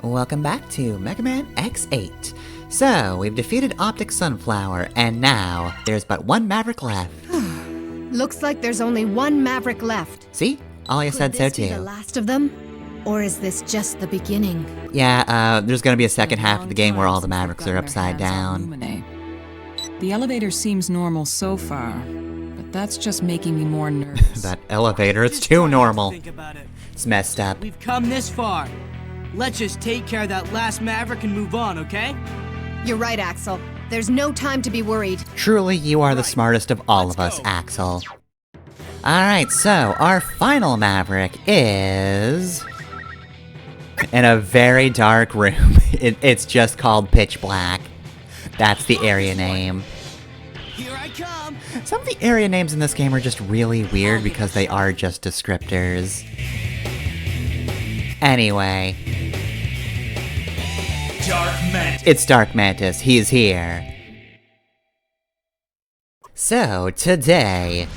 Welcome back to Mega Man X8. So, we've defeated Optic Sunflower, and now there's but one Maverick left. Looks like there's only one Maverick left. See? Ollie said so Could this be the too. last of them? Or is this just the beginning? Yeah, there's gonna be a second half of the game where all the Mavericks are upside down. The elevator seems normal so far, but that's just making me more nervous. That elevator, it's too normal. Think about it. It's messed up. We've come this far. Let's just take care of that last Maverick and move on, okay? You're right, Axel. There's no time to be worried. Truly, you are the smartest of all of us, Axel. Alright, so our final Maverick is... in a very dark room. It's just called Pitch Black. That's the area name. Here I come! Some of the area names in this game are just really weird because they are just descriptors. Anyway. Dark Mantis! It's Dark Mantis, he's here. So, today,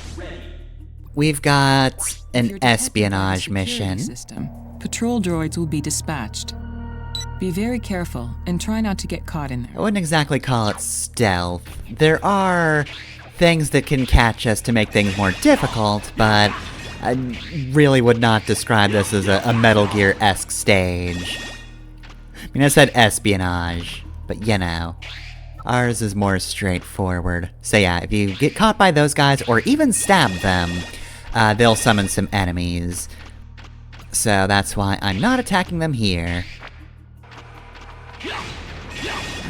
we've got an espionage mission. Patrol droids will be dispatched. Be very careful and try not to get caught in I there. wouldn't exactly call it stealth. There are things that can catch us to make things more difficult, but I really would not describe this as a Metal Gear-esque stage. I mean, I said espionage, but you know, ours is more straightforward. So yeah, if you get caught by those guys, or even stab them, they'll summon some enemies. So that's why I'm not attacking them here.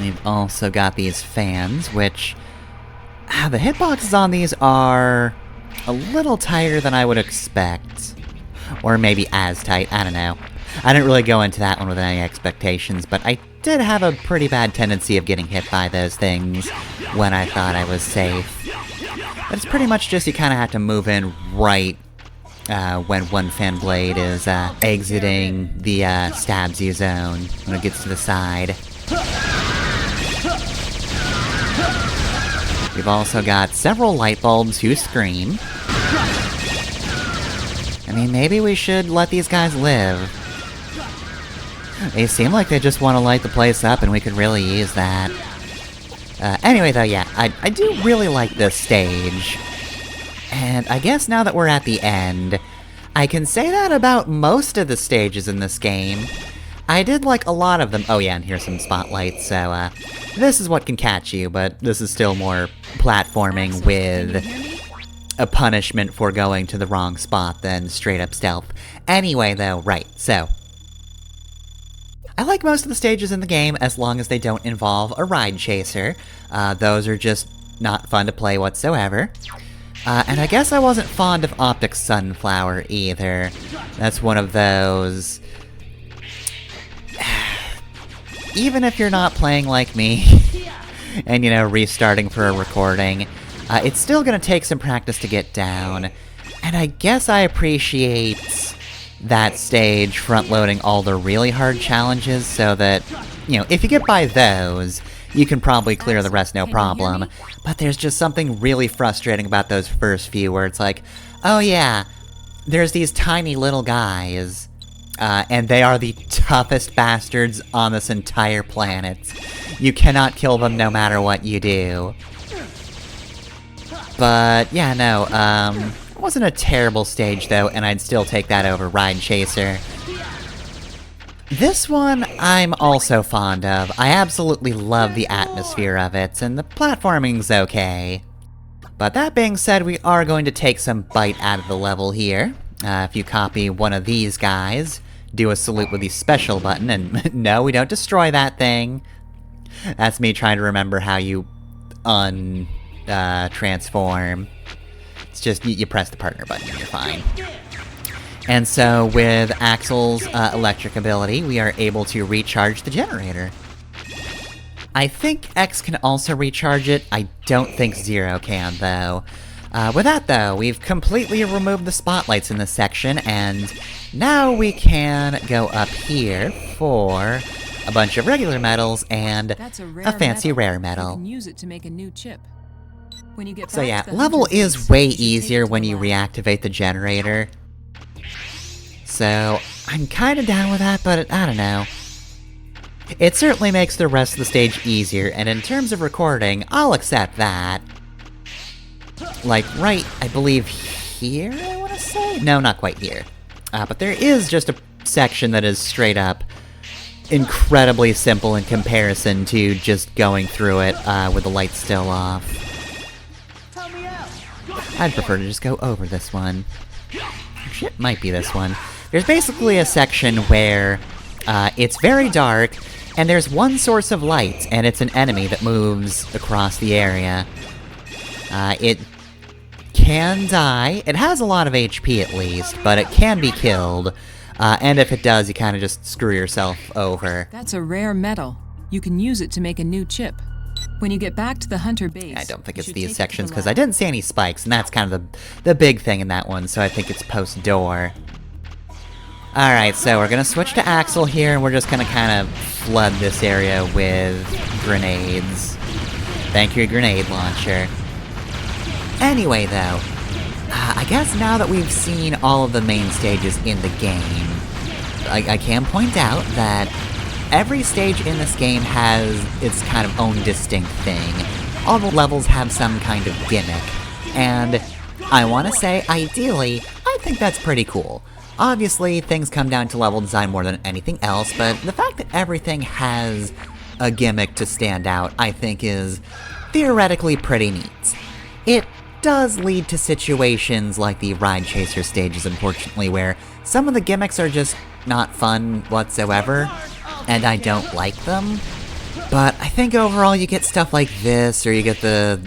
We've also got these fans, which... the hitboxes on these are a little tighter than I would expect. Or maybe as tight, I don't know. I didn't really go into that one with any expectations, but I did have a pretty bad tendency of getting hit by those things when I thought I was safe. But it's pretty much just you kind of have to move in right when one fan blade is exiting the stabs you zone when it gets to the side. We've also got several light bulbs who scream. I mean, maybe we should let these guys live. They seem like they just want to light the place up, and we could really use that. Anyway, though, yeah, I do really like this stage. And I guess now that we're at the end, I can say that about most of the stages in this game. I did like a lot of them. Oh yeah, and here's some spotlights, so, this is what can catch you, but this is still more platforming with a punishment for going to the wrong spot than straight-up stealth. Anyway, though, right, so... I like most of the stages in the game as long as they don't involve a ride chaser. Those are just not fun to play whatsoever. And I guess I wasn't fond of Optic Sunflower either. That's one of those... Even if you're not playing like me, and, you know, restarting for a recording, it's still gonna take some practice to get down. And I guess I appreciate that stage front-loading all the really hard challenges so that, you know, if you get by those, you can probably clear the rest no problem. But there's just something really frustrating about those first few where it's like, oh yeah, there's these tiny little guys, and they are the toughest bastards on this entire planet. You cannot kill them no matter what you do. But, yeah, no, it wasn't a terrible stage, though, and I'd still take that over Ride Chaser. This one, I'm also fond of. I absolutely love the atmosphere of it, and the platforming's okay. But that being said, we are going to take some bite out of the level here. If you copy one of these guys, do a salute with the special button, and no, we don't destroy that thing. That's me trying to remember how you transform. It's just, you press the partner button and you're fine. And so, with Axel's electric ability, we are able to recharge the generator. I think X can also recharge it. I don't think Zero can, though. With that, though, we've completely removed the spotlights in this section, and now we can go up here for a bunch of regular metals and a fancy rare metal. You can use it to make a new chip. When you get So back yeah, to the level hunter's is base, way you should take easier it to when the you lab. reactivate the generator. So, I'm kinda down with that, but I don't know. It certainly makes the rest of the stage easier, and in terms of recording, I'll accept that. Like, right, I believe here, I want to say? No, not quite here. But there is just a section that is straight up incredibly simple in comparison to just going through it with the lights still off. I'd prefer to just go over this one. Actually, it might be this one. There's basically a section where it's very dark, and there's one source of light, and it's an enemy that moves across the area. It can die. It has a lot of HP at least, but it can be killed. And if it does, you kind of just screw yourself over. That's a rare metal. You can use it to make a new chip. When you get back to the hunter base... I don't think you it's should these take it to sections, the because I lab. didn't see any spikes, and that's kind of the big thing in that one, so I think it's post-door. Alright, so we're gonna switch to Axel here, and we're just gonna kind of flood this area with grenades. Thank you, grenade launcher. Anyway, though, I guess now that we've seen all of the main stages in the game, I can point out that every stage in this game has its kind of own distinct thing. All the levels have some kind of gimmick, and I want to say, ideally, I think that's pretty cool. Obviously, things come down to level design more than anything else, but the fact that everything has a gimmick to stand out, I think is theoretically pretty neat. It does lead to situations like the Ride Chaser stages, unfortunately, where some of the gimmicks are just not fun whatsoever, and I don't like them. But I think overall you get stuff like this, or you get the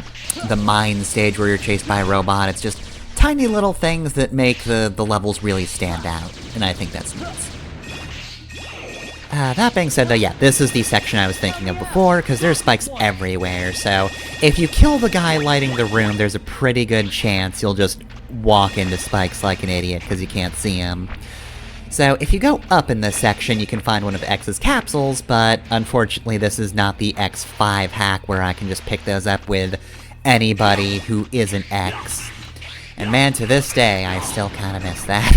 mine stage where you're chased by a robot. It's just tiny little things that make the levels really stand out, and I think that's neat. That being said, though, yeah, this is the section I was thinking of before, because there's spikes everywhere, so if you kill the guy lighting the room, there's a pretty good chance you'll just walk into spikes like an idiot, because you can't see him. So if you go up in this section, you can find one of X's capsules, but unfortunately this is not the X5 hack where I can just pick those up with anybody who isn't X. And man, to this day, I still kinda miss that.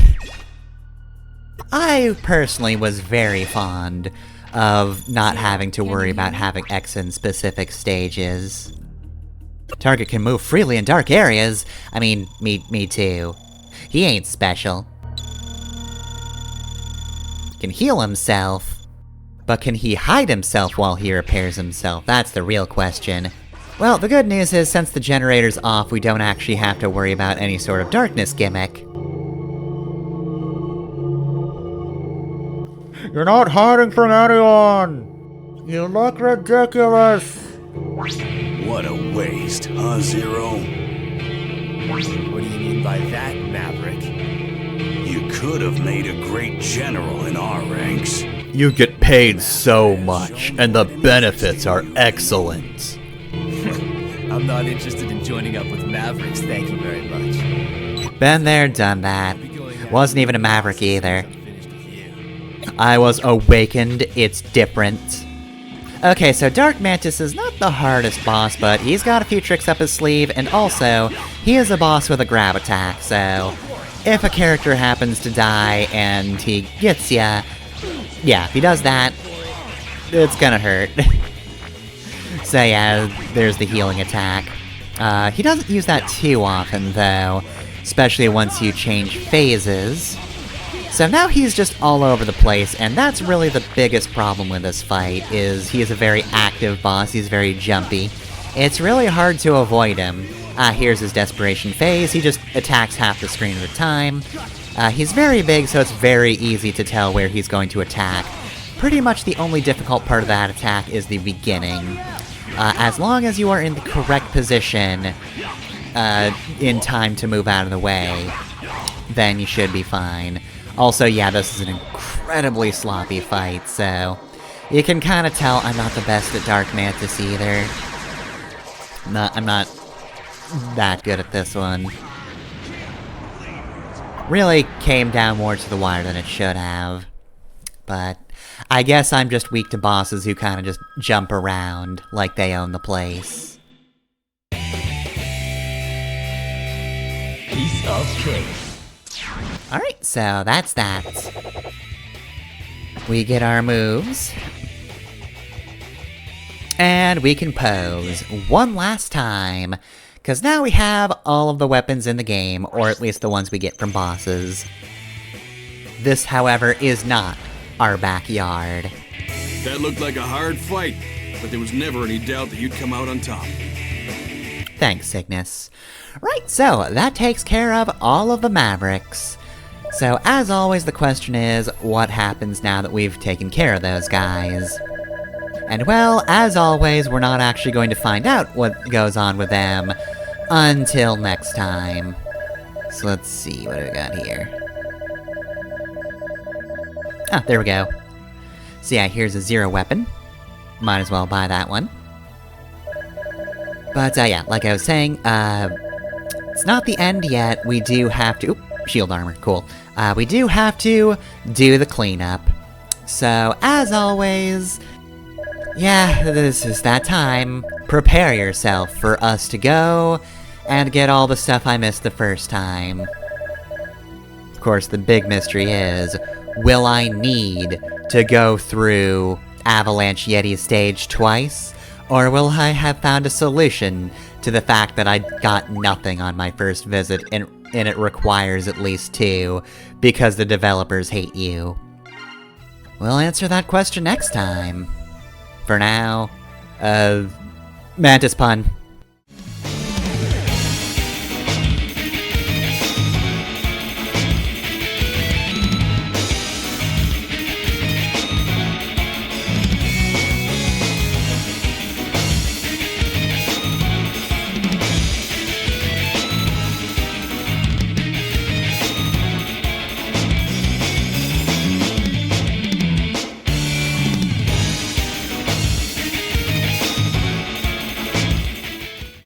I personally was very fond of not having to worry about having X in specific stages. Target can move freely in dark areas. I mean, me too. He ain't special. Can heal himself. But can he hide himself while he repairs himself? That's the real question. Well, the good news is, since the generator's off, we don't actually have to worry about any sort of darkness gimmick. You're not hiding from anyone! You look ridiculous! What a waste, huh, Zero? What do you mean by that, Maverick? You could have made a great general in our ranks. You get paid so much, and the benefits are excellent. I'm not interested in joining up with Mavericks, thank you very much. Been there, done that. Wasn't even a Maverick either. I was awakened, it's different. Okay, so Dark Mantis is not the hardest boss, but he's got a few tricks up his sleeve, and also, he is a boss with a grab attack, so if a character happens to die and he gets ya, yeah, if he does that, it's gonna hurt. So yeah, there's the healing attack. He doesn't use that too often, though, especially once you change phases. So now he's just all over the place, and that's really the biggest problem with this fight, is he is a very active boss, he's very jumpy. It's really hard to avoid him. Here's his desperation phase, he just attacks half the screen at a time. He's very big, so it's very easy to tell where he's going to attack. Pretty much the only difficult part of that attack is the beginning. As long as you are in the correct position, in time to move out of the way, then you should be fine. Also, yeah, this is an incredibly sloppy fight, so you can kind of tell I'm not the best at Dark Mantis either. I'm not that good at this one. Really came down more to the wire than it should have. But I guess I'm just weak to bosses who kind of just jump around like they own the place. Piece of cake. Alright, so that's that. We get our moves. And we can pose one last time, because now we have all of the weapons in the game, or at least the ones we get from bosses. This, however, is not our backyard. That looked like a hard fight, but there was never any doubt that you'd come out on top. Thanks, Cygnus. Right, so that takes care of all of the Mavericks. So, as always, the question is, what happens now that we've taken care of those guys? And well, as always, we're not actually going to find out what goes on with them until next time. So let's see, what do we got here? Ah, there we go. So yeah, here's a 0 weapon. Might as well buy that one. But yeah, like I was saying, it's not the end yet. We do have to... Oop, shield armor, cool. We do have to do the cleanup. So, as always... yeah, this is that time. Prepare yourself for us to go and get all the stuff I missed the first time. Of course, the big mystery is, will I need to go through Avalanche Yeti stage twice? Or will I have found a solution to the fact that I got nothing on my first visit and it requires at least 2 because the developers hate you? We'll answer that question next time. For now, Mantis pun.